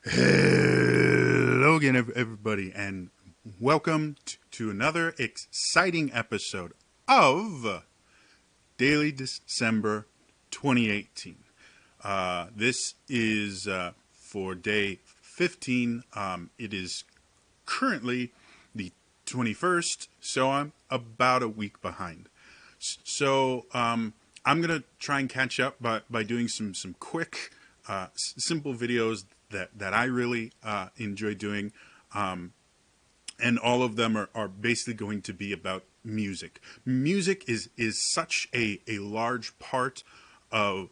Hello again, everybody, and welcome to another exciting episode of Daily December 2018. This is for day 15. It is currently the 21st, so I'm about a week behind. So I'm going to try and catch up by doing some quick, simple videos that I really enjoy doing. And all of them are basically going to be about music. Music is such a large part of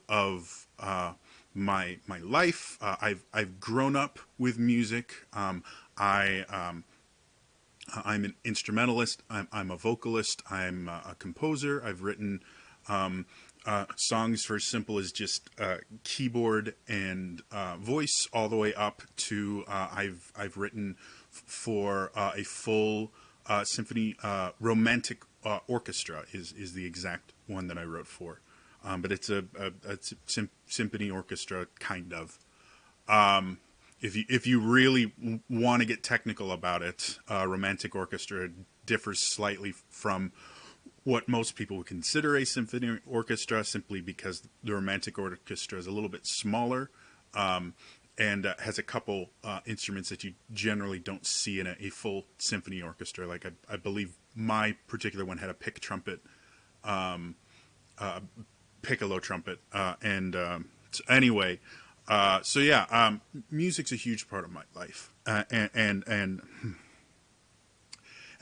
my life. I've grown up with music. I'm an instrumentalist. I'm a vocalist. I'm a composer. I've written songs for as simple as just keyboard and voice, all the way up to I've written for a full symphony romantic orchestra is the exact one that I wrote for, but it's a symphony orchestra kind of. If you really want to get technical about it, romantic orchestra differs slightly from what most people would consider a symphony orchestra, simply because the romantic orchestra is a little bit smaller, and has a couple instruments that you generally don't see in a full symphony orchestra. Like I believe my particular one had a pick trumpet, piccolo trumpet, and so anyway. So yeah, music's a huge part of my life, and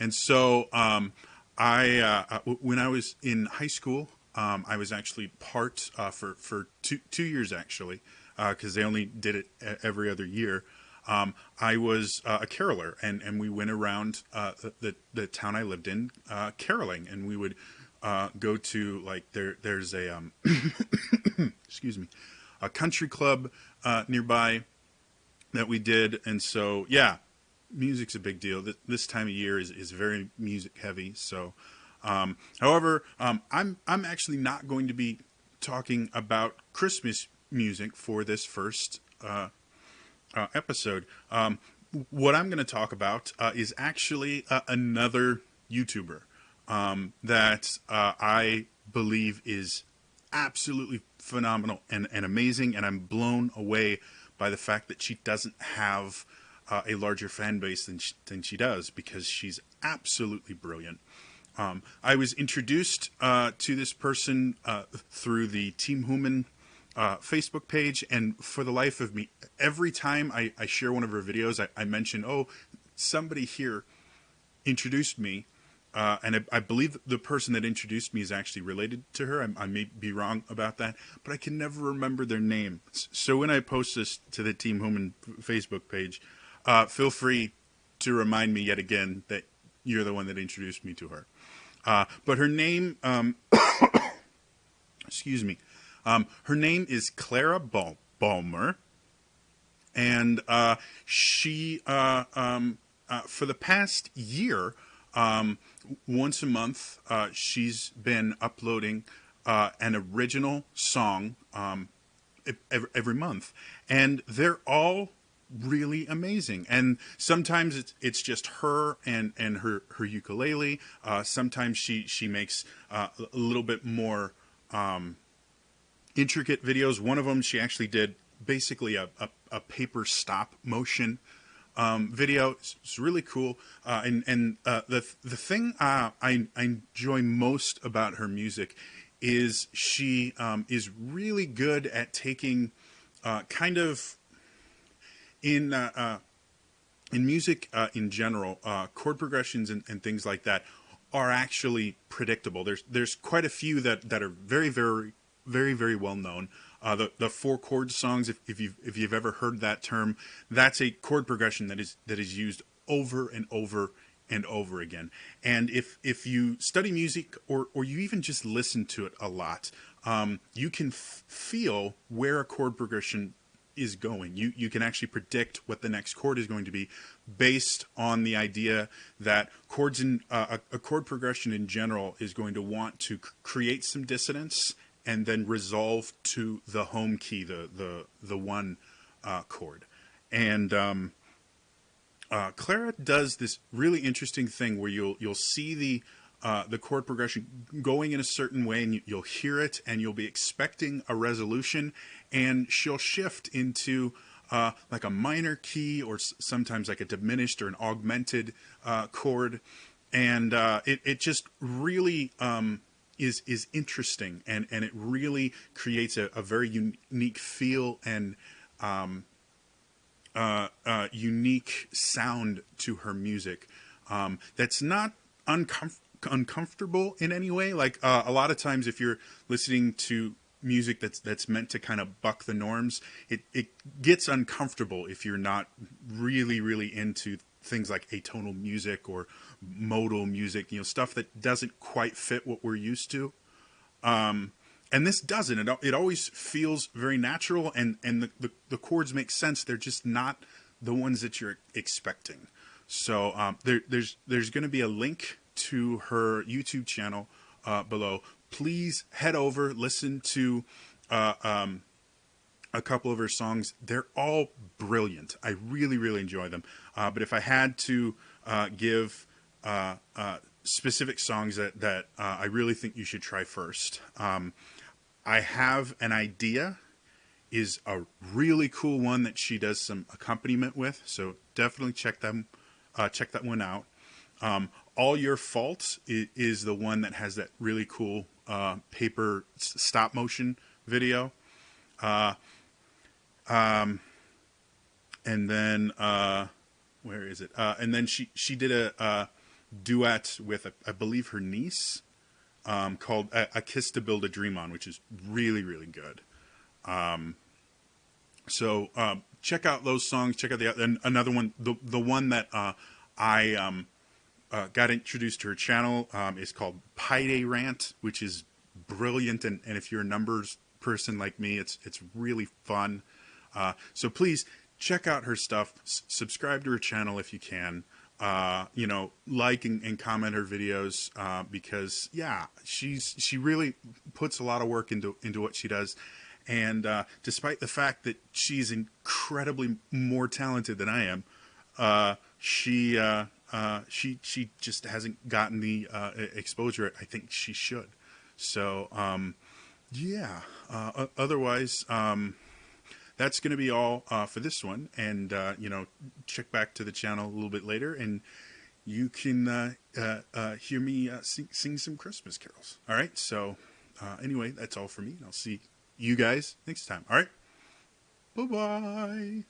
so when I was in high school, I was actually part for two years actually, because they only did it every other year. I was a caroler, and we went around the town I lived in caroling, and we would go to, like, there's a excuse me, a country club nearby that we did. And so yeah, music's a big deal. This time of year is very music heavy. So however, I'm actually not going to be talking about Christmas music for this first episode. What I'm going to talk about is actually another YouTuber that I believe is absolutely phenomenal and amazing, and I'm blown away by the fact that she doesn't have a larger fan base than she does, because she's absolutely brilliant. I was introduced to this person through the Team Human Facebook page, and for the life of me, every time I share one of her videos, I mention, oh, somebody here introduced me. And I believe the person that introduced me is actually related to her. I may be wrong about that, but I can never remember their name. So when I post this to the Team Human Facebook page, feel free to remind me yet again that you're the one that introduced me to her. But her name, excuse me, her name is Clara Balmer, and she, for the past year, once a month, she's been uploading an original song every month, and they're all really amazing. And sometimes it's just her and her ukulele. Sometimes she makes a little bit more intricate videos. One of them, she actually did basically a paper stop motion video. It's really cool, and the thing I enjoy most about her music is she is really good at taking kind of in music in general, chord progressions and things like that are actually predictable. There's quite a few that are very well known. The four chord songs, if you've ever heard that term, that's a chord progression that is used over and over and over again. And if you study music, or you even just listen to it a lot, you can feel where a chord progression is going. You can actually predict what the next chord is going to be based on the idea that chords in a chord progression in general is going to want to create some dissonance and then resolve to the home key, the one chord. And Clara does this really interesting thing where you'll see the chord progression going in a certain way, and you'll hear it, and you'll be expecting a resolution, and she'll shift into like a minor key, or sometimes like a diminished or an augmented chord, and it just really is interesting, and it really creates a very unique feel and unique sound to her music that's not uncomfortable in any way. Like a lot of times, if you're listening to music that's meant to kind of buck the norms, it gets uncomfortable if you're not really into things like atonal music or modal music, stuff that doesn't quite fit what we're used to. And this doesn't. It always feels very natural, and the chords make sense. They're just not the ones that you're expecting. So there's going to be a link to her YouTube channel below. Please head over, listen to a couple of her songs. They're all brilliant. I really enjoy them. But if I had to give specific songs that I really think you should try first, I Have an Idea is a really cool one that she does some accompaniment with. So definitely check that one out. All Your Fault is the one that has that really cool paper stop motion video. And then where is it? And then she did a duet with I believe her niece called A Kiss to Build a Dream On, which is really good. So check out those songs. Check out another one. The one that I got introduced to her channel is called Pi Day Rant, which is brilliant. And if you're a numbers person like me, it's really fun. So please check out her stuff. Subscribe to her channel if you can. Like and comment her videos because she really puts a lot of work into what she does. And despite the fact that she's incredibly more talented than I am, she just hasn't gotten the exposure I think she should. So otherwise, that's going to be all for this one. And check back to the channel a little bit later, and you can hear me sing some Christmas carols. All right. So anyway, that's all for me. I'll see you guys next time. All right. Bye-bye.